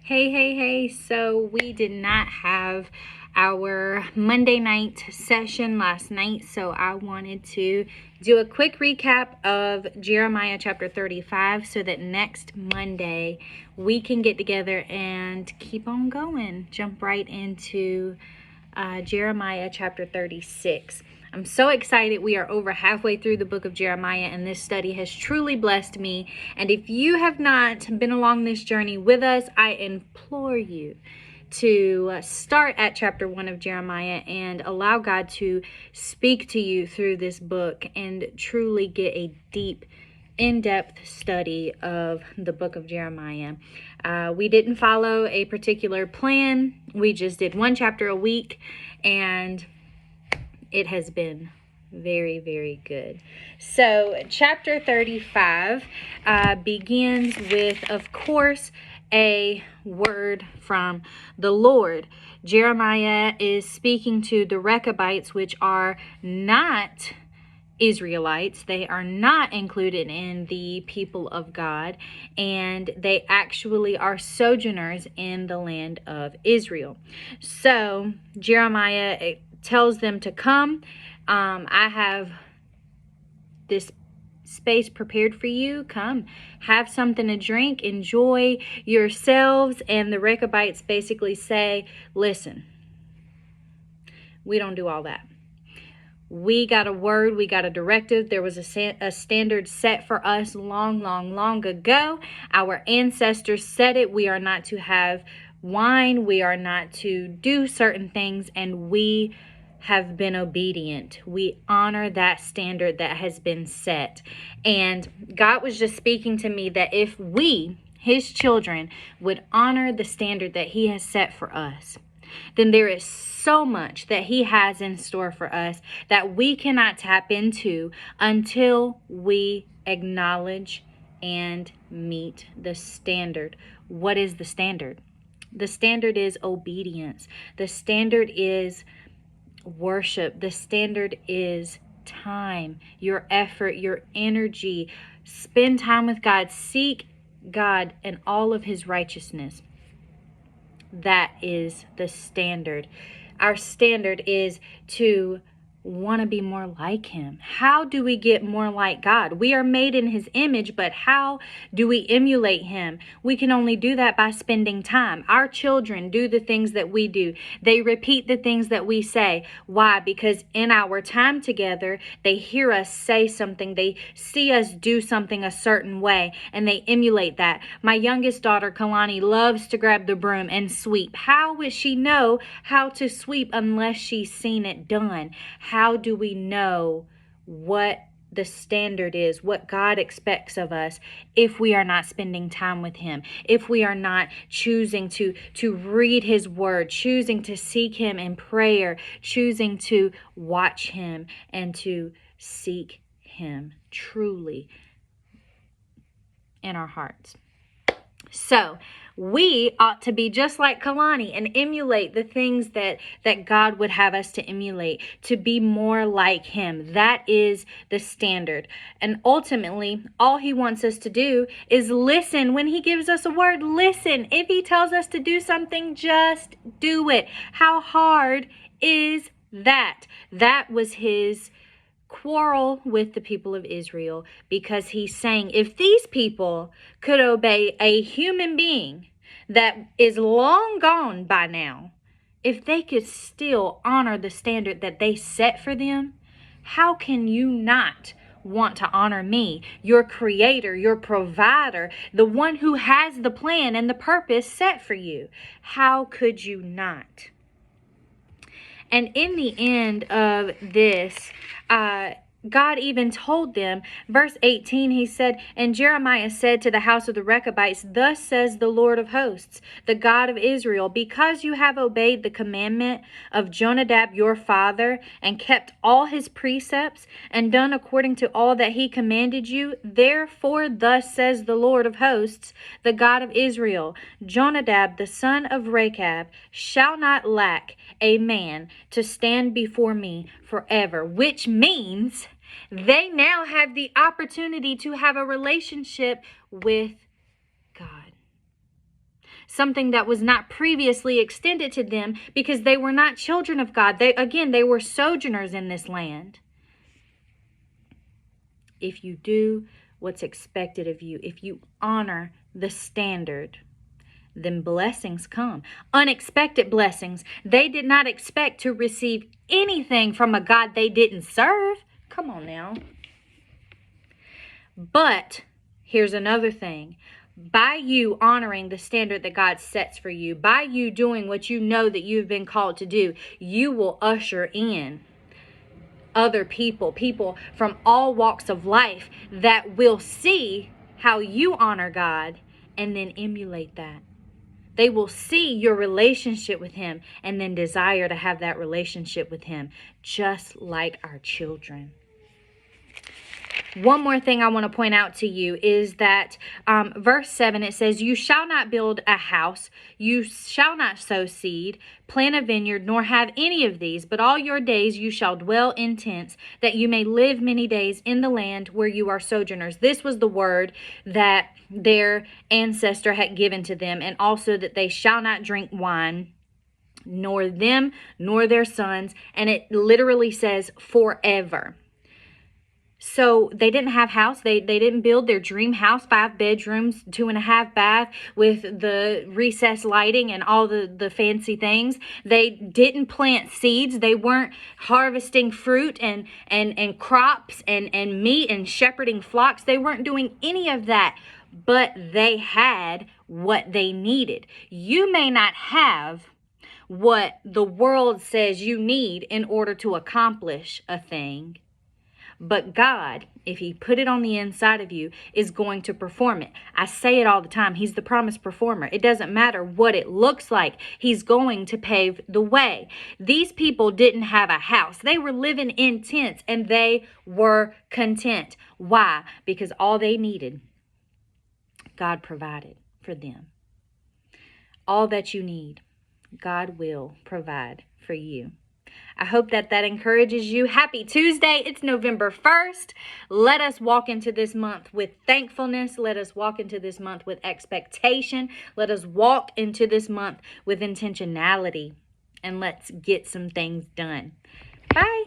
Hey. So we did not have our Monday night session last night, so I wanted to do a quick recap of Jeremiah chapter 35 so that next Monday we can get together and keep on going. Jump right into Jeremiah chapter 36. I'm so excited. We are over halfway through the book of Jeremiah, and this study has truly blessed me. And if you have not been along this journey with us, I implore you to start at chapter 1 of Jeremiah and allow God to speak to you through this book and truly get a deep, in-depth study of the book of Jeremiah. We didn't follow a particular plan. We just did one chapter a week, and it has been very, very good. So chapter 35 begins with, of course, a word from the Lord. Jeremiah is speaking to the Rechabites, which are not Israelites. They are not included in the people of God, and they actually are sojourners in the land of Israel. So Jeremiah tells them to come. I have this space prepared for you. Come, have something to drink, enjoy yourselves. And the Rechabites basically say, listen, we don't do all that. We got a word, we got a directive. There was a standard set for us long ago. Our ancestors said it. We are not to have wine. We are not to do certain things, and we have been obedient. We honor that standard that has been set. And God was just speaking to me that if we, his children, would honor the standard that he has set for us, then there is so much that he has in store for us that we cannot tap into until we acknowledge and meet the standard. What is the standard? The standard is obedience. The standard is worship. The standard is time, your effort, your energy. Spend time with God. Seek God and all of his righteousness. That is the standard. Our standard is to want to be more like him. How do we get more like God? We are made in his image, but how do we emulate him? We can only do that by spending time. Our children do the things that we do. They repeat the things that we say. Why? Because in our time together, they hear us say something. They see us do something a certain way, and they emulate that. My youngest daughter, Kalani, loves to grab the broom and sweep. How would she know how to sweep unless she's seen it done? How do we know what the standard is, what God expects of us, if we are not spending time with him, if we are not choosing to read his word, choosing to seek him in prayer, choosing to watch him and to seek him truly in our hearts? So we ought to be just like Kalani and emulate the things that God would have us to emulate, to be more like him. That is the standard. And ultimately, all he wants us to do is listen. When he gives us a word, listen. If he tells us to do something, just do it. How hard is that? That was his quarrel with the people of Israel, because he's saying, if these people could obey a human being that is long gone by now, if they could still honor the standard that they set for them, how can you not want to honor me, your creator, your provider, the one who has the plan and the purpose set for you? How could you not? And in the end of this, God even told them, verse 18, he said, and Jeremiah said to the house of the Rechabites, thus says the Lord of hosts, the God of Israel, because you have obeyed the commandment of Jonadab your father, and kept all his precepts, and done according to all that he commanded you, therefore thus says the Lord of hosts, the God of Israel, Jonadab the son of Rechab shall not lack a man to stand before me forever, which means they now have the opportunity to have a relationship with God. something that was not previously extended to them because they were not children of God. They were sojourners in this land. If you do what's expected of you, if you honor the standard, then blessings come. Unexpected blessings. They did not expect to receive anything from a God they didn't serve. Come on now. But here's another thing. By you honoring the standard that God sets for you, by you doing what you know that you've been called to do, you will usher in other people from all walks of life that will see how you honor God and then emulate that. They will see your relationship with Him and then desire to have that relationship with Him, just like our children. One more thing I want to point out to you is that verse 7, it says, you shall not build a house, you shall not sow seed, plant a vineyard, nor have any of these, but all your days you shall dwell in tents, that you may live many days in the land where you are sojourners. This was the word that their ancestor had given to them, and also that they shall not drink wine, nor them, nor their sons, and it literally says forever. So they didn't have house. They didn't build their dream house, 5 bedrooms, 2.5 bath with the recessed lighting and all the fancy things. They didn't plant seeds. They weren't harvesting fruit and crops and meat and shepherding flocks. They weren't doing any of that, but they had what they needed. You may not have what the world says you need in order to accomplish a thing, but God, if He put it on the inside of you, is going to perform it. I say it all the time. He's the promise performer. It doesn't matter what it looks like. He's going to pave the way. These people didn't have a house. They were living in tents and they were content. Why? Because all they needed, God provided for them. All that you need, God will provide for you. I hope that encourages you. Happy Tuesday. It's November 1st. Let us walk into this month with thankfulness. Let us walk into this month with expectation. Let us walk into this month with intentionality. And let's get some things done. Bye.